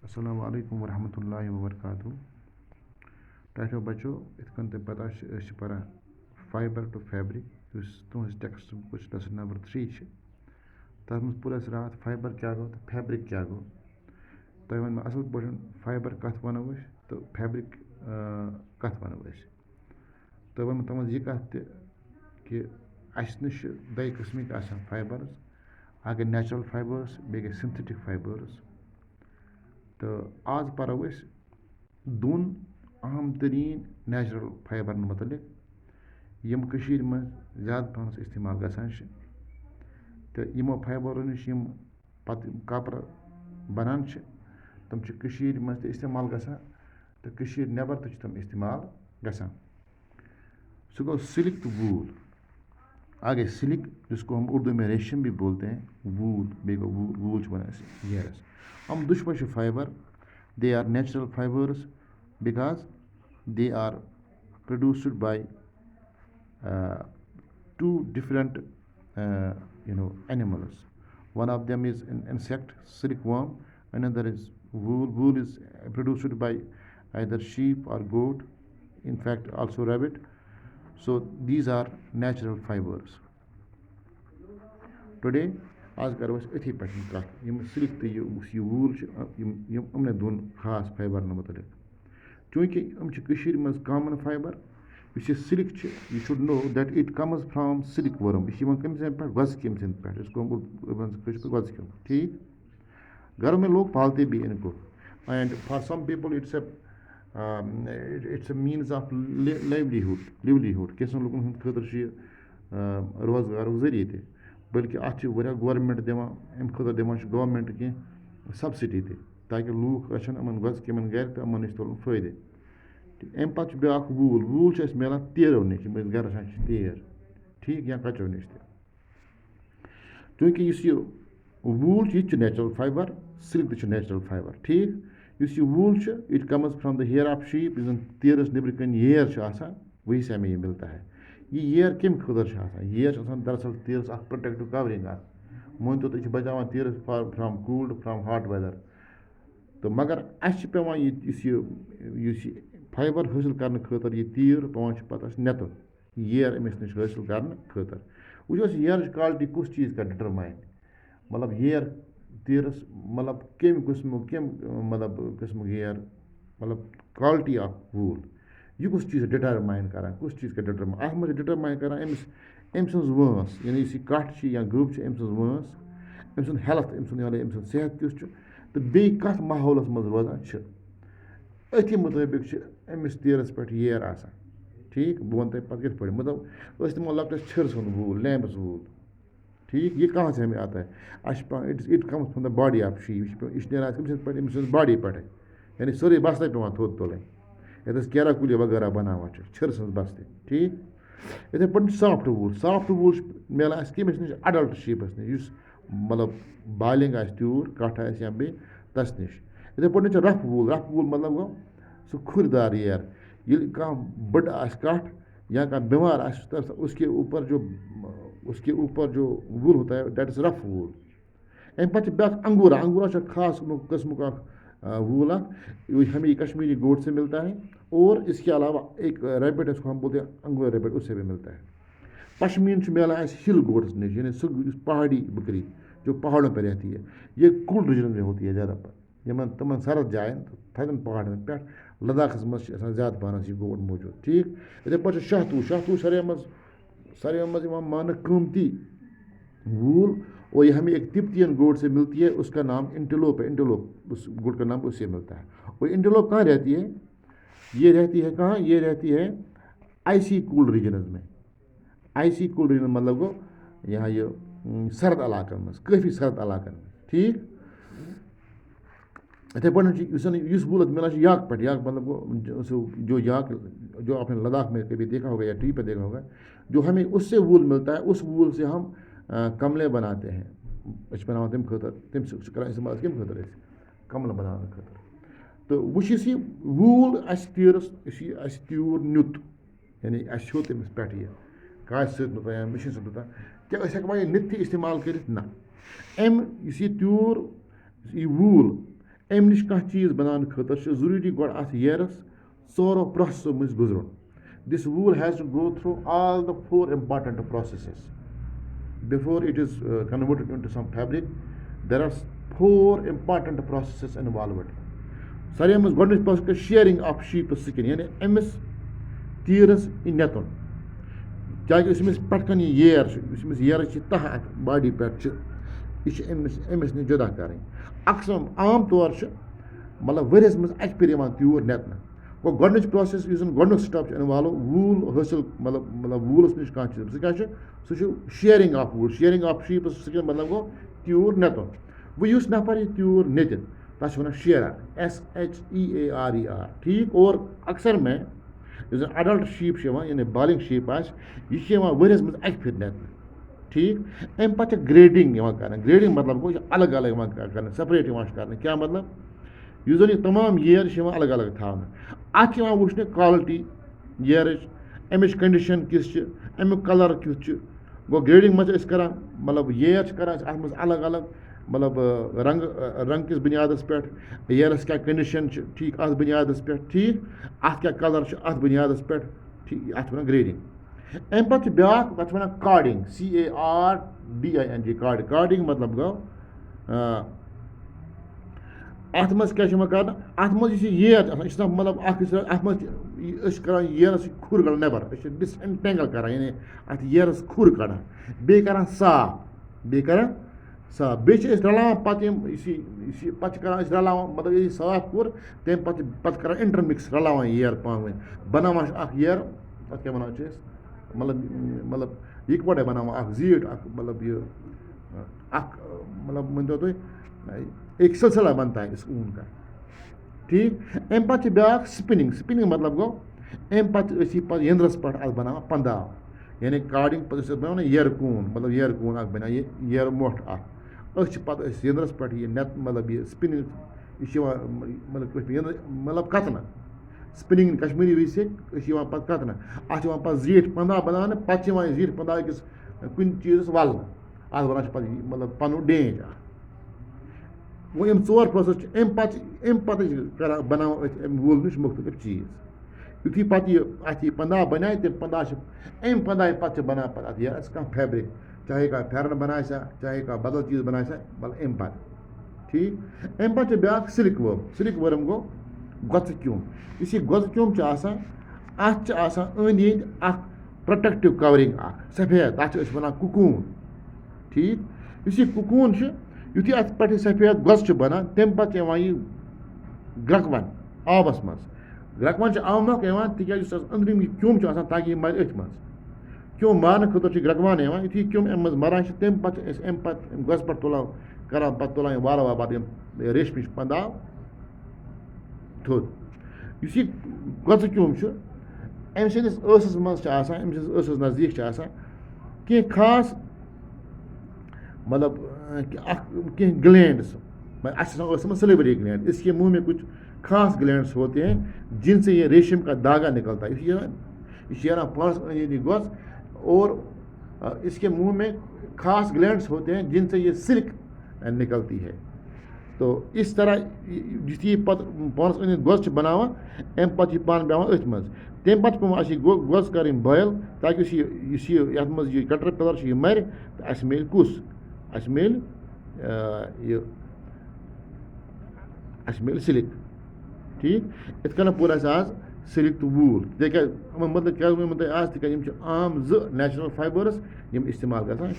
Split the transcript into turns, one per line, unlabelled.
Assalamu alaikum warahmatullahi wabarakatuh. Title बच्चों इतकन ते पता परा फाइबर टू फैब्रिक तुहस टेक्स्ट बुक लेसन नंबर 3 तथ मज पुर रात फाइबर क्या गो तो फैब्रिक क्या गो तुम वन असल पे फाइबर कत वनो तो फैब्रिक कत वनो तो वन तुम यह कत कि अस नश दो किस्मिक फाइबर्स अगर नेचुरल फाइबर्स बे गए सिंथेटिक फाइबर्स तो आज परो दोन अहम तरीन नेचुरल फाइबर मुतलिक यम कशीर में ज़्यादा पहनस इस्तेमाल गसान तो यमो फाइबरों नश पत कपर बनान तम कशीर में इस्तेमाल गसान तो कशीर नेबर तम इस्तेमाल गसान सो गो सिल्क तो वूल आगे सिल्क जिसको हम उर्दू में रेशम भी बोलते हैं वूल बेगो वूल बना हेयरस हम दुश्मन fibre they are natural fibers because they are produced by two different animals. One of them is an insect, silkworm. Another is wool. Wool is produced by either sheep or goat, in fact also rabbit. So these are natural fibers. Today आज करो अथी पे कत silk तो यह वूल यमने दोन खास fibre मुतलिक चूँकि मज कॉमन फाइबर यह silk you should know that it comes from silk worm यह कम पे वजकिम पे इसको वजकिम ठीक घर में लोग पालते भी इनको and for some people it's a means of livelihood कैसन लोगन खतर रोजगार जरिए बल्कि अत गवर्नमेंट दिवान अम खुद दिवान गवर्नमेंट कह सब्सिडी ताकि लूख अच्छन अमन वजकिमन गर तो अमन नश तुलन फायदे अम पे ब्या वूल वूल मिलान तेरो नश गर तेर ठीक या कचो नश चूँकि यह वूल यह नेचुरल फाइबर सिल्क तो नेचुरल फाइबर ठीक यह wool it comes from the hair of sheep तेरस नबर कन हेयर वही से हमें यह मिलता है यह हेयर कम खुदर हेयर दरअसल तेरस प्रोटेक्टिव कवरिंग मान तो तुम बचान तेरस from cold from hot weather तो मगर अस पे फाइबर हासिल करने खतर यह तीर पे पत नेतुन हेयर अमिस नश हासिल करने खतर वो हेयर क्वालिटी कुछ चीज़ का डिटरमाइन मतलब हेयर तीरस मतलब कम किस्म हेयर मतलब क्वालिटी ऑफ वूल यह कुछ चीज़ डिटरमाइन कर कुछ चीज़ का डिटरमाइन अत मे डिटरमाइन कर अम वंस यानी कट या गब अम वंस अम हेल्थ अम सेहत किस तो बे कत माहौलस मज रोजान अथी मुताबिक अमिस तेरस पे हेयर आसान ठीक बह वन पे कित पे मतलब तमो लकटस छिर सुन वूल लैम्ब्स वूल ठीक ये कहाँ से हमें आता है it comes from the body of sheep यह पे बॉडी पे यानी सोरे बस्ते पे थोद तुलन ये केरा कुली वगैरह बनावान छिर सज बस्ते ठीक इथे पे सॉफ्ट वूल मिलान कमिस नश अडल्ट शीपस नश मतलब बालिंग तूर कठ या बे तस नश इथे पे रफ वूल मतलब गो सह खुरदार हेयर ये कह बड़ कठ या कह बीमार उसके ऊपर जो वूल होता है दैट इज रफ वूल अम पे ब्या अंगूरा खास किस्म का वूल हमें कश्मीरी गोट से मिलता है और इसके अलावा एक रैबिट इसको हम बोलते हैं अंगूरा रैबिट उससे भी मिलता है पश्मीन मिलान हिल गोट्स नश यानी पहाड़ी बकरी जो पहाड़ों पर रहती है ये कोल्ड रीजन में होती है ज़्यादा पर तमन सरद जायन थदन पहाड़न पे लद्दाखस मज ज़्यादा पानस यह गोट मौजूद ठीक इथे पे शहतूश सारे मज मान कीमती वूल और ये हमें एक तिब्बतियन गोट से मिलती है उसका नाम इंटेलोप है इंटेलोप उस गोट का नाम उससे मिलता है और इंटेलोप कहाँ रहती है ये रहती है कहाँ ये रहती है आईसी कूल्ड रीजनस में आईसी कूल्ड रीजन मतलब गो यहाँ ये सर्द इलाकन में काफ़ी सर्द इलाकन में ठीक इथे पे वूल मिलान याक पे याक मतलब जो याक जो आपने लद्दाख में कभी देखा होगा या टी पे देखा होगा जो हमें उससे वूल मिलता है उस वूल से हम कमले बनाते हैं बना तम खतर तम इस्तेमाल कम खतर कमल बनाने खतर तो वो वूल तीरस तूर नुत यानी हो तमिस पे यह काश सत या मशीन सत क्या हेका यह नित इस्तेमाल कर ना अम यह तूर यह वूल अमि नश कह चीज़ बनाने खतर जरूरी गो अत हेयरस सोरो प्रोसेसो मज गुजरन this wool has to go through all the 4 important processes before it is converted into some fabric. There are 4 important processes involved. सारे मज गोडनिच process shearing of sheep skin यानी अमिस तीरस नेतन क्या पटकन ये येर तह बॉडी पे अमिस ने जुदा कर अक्सर आम तौर मतलब वरियस मज अक फिर त्यूर नेतन गो गोडनिच प्रोसेस गोडनुक स्टेप इन्वॉल्व वूल हासिल मतलब वूलस नश कह चीज सह sharing of wool sharing of sheep skin मतलब गो त्यूर नेतन वो नफर यह त्यूर नेतिन तस वन शेयर SHEARER ठीक। और अक्सर में अडल्ट शीप यानी बालिंग शीप यह वरियस मज अक फिर नेतन ठीक। अम पे ग्रेडिंग कर ग्रेडिंग मतलब गो अलग अलग कर सेपरेट कर क्या मतलब यह जन तमाम येर अलग अलग थान अत वुचन क्वालिटी येर अमिच कंडीशन किस अमुक कलर किस गो ग्रेडिंग मज कर मतलब येर कर अत मज अलग अलग मतलब रंग किस बुनियादस पे येरस क्या कंडीशन ठीक अत बुनियादस पे ठीक अत क्या कलर अत बुनियादस पे ठीक अत वन ग्रेडिंग। अम पे ब्या तथ वन कार्डिंग CARDING कार्डिंग मतलब गो अत मज क्या कर अत मज येर मतलब अत मज कर येरस खुर कड़ नबर डिसएंटेंगल कर यानी अत येरस खुर कड़ बे कर साफ बे कर साफ बे रलान पे कर रलान मतलब ये साफ कोर तम पे कर इंटरमिक्स रलान येर पान वन बनावान येर तथ क्या वन मतलब इकवटे बनावान जीट मतलब ये मतलब वन तुम एक सिलसिला बनता है इस ऊन का ठीक। अम पे ब्या स्पिनिंग स्पिनिंग मतलब गो अम पे यंद्रस पे बना पंदाव यानी कार्डिंग पे बना येर कून मतलब येर कून बना येर मोट पे यंद्रस पे ये नेत मतलब ये स्पिनिंग मतलब कतन स्पिनिंग कश्मीरी वी से पे कतन अत पे जीट पंदा बनाने पे जीट पंदा अकिस कुन चीज़ वल अत वन मतलब पन डेंज वो यम 4 प्रोसेस अम पे बना वूल नश मुख्तलिफ चीज़ युथी पे अत पंदा बना तम पंदा अम पंदा पे बना पे अत कह फैब्रिक चाहे कह फेरन बना चाहे कह बदल चीज़ बना बल अम पे ठीक। अम पे ब्या सिल्क वर्म गो गोच क्यूम इस गोच क्यूम अत अंद अंद प्रोटेक्टिव कवरिंग सफेद तथ वन कुकून ठीक। इस कुकून युथी अत पे सफेद गोच बना तम पे यह ग्रकवन आबस मज ग्रकवन आमक तिज अंदरिम क्यूम ताकि यह मर अथ मज क्यूम मारने खुद ग्रकवान युथी क्यूम अम मज मरान तम पे गोच पे तुलान करान पे तुलान वार वार पे रेशमिश पंदाव थोद इस गोच क्यूम अम सस मज अम सस नज़दीक कह खास मतलब कह ग्लैंड्स अच्छे सलिवरी ग्लैंड इसके मुंह में कुछ खास ग्लैंड्स होते हैं जिनसे ये रेशम का धागा निकलता है इस पास गोस और इसके मुंह में खास ग्लैंड्स होते हैं जिनसे ये सिल्क निकलती है। तो इस तरह युथी पानस गोस बनावान अम पे पान बेवान अथ मज तम पे पे गोस कर बॉयल ताकि ये मज यह कैटरपिलर यह मर तो अस मिल कुस अस मिल सिल्क ठीक। इत कन पूरा आज सिल्क तो वूल मतलब क्या आज तक आम 2 नेचुरल फाइबर्स इस्तेमाल गसान।